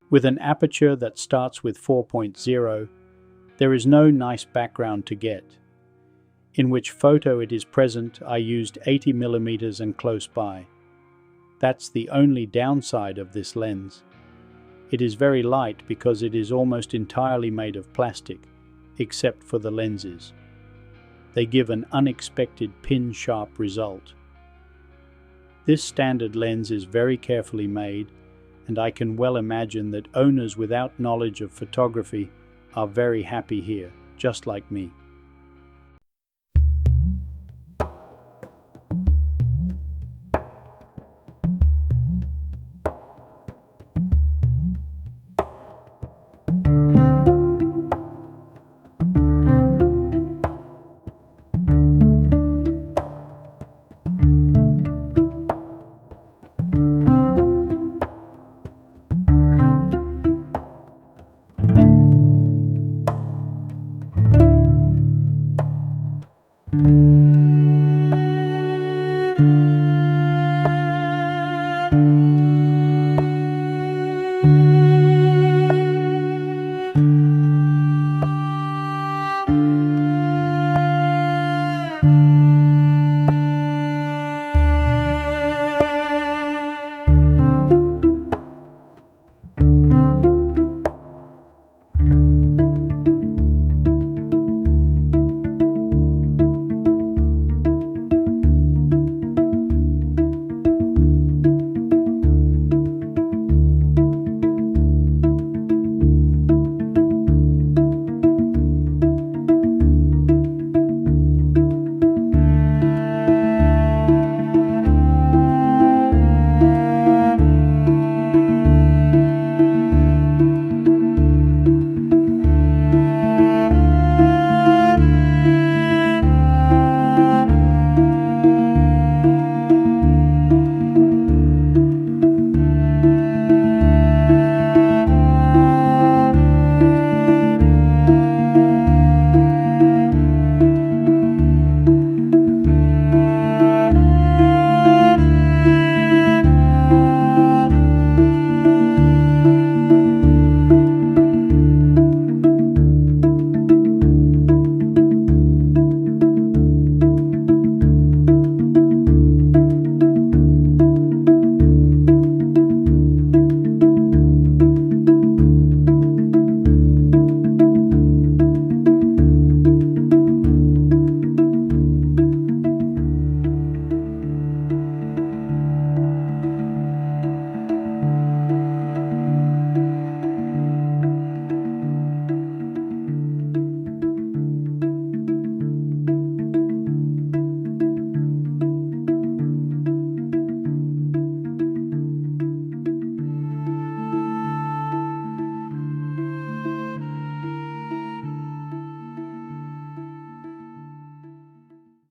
With an aperture that starts with 4.0, there is no nice background to get. In which photo it is present, I used 80mm and close by. That's the only downside of this lens. It is very light because it is almost entirely made of plastic, except for the lenses. They give an unexpected pin-sharp result. This standard lens is very carefully made, and I can well imagine that owners without knowledge of photography are very happy here, just like me.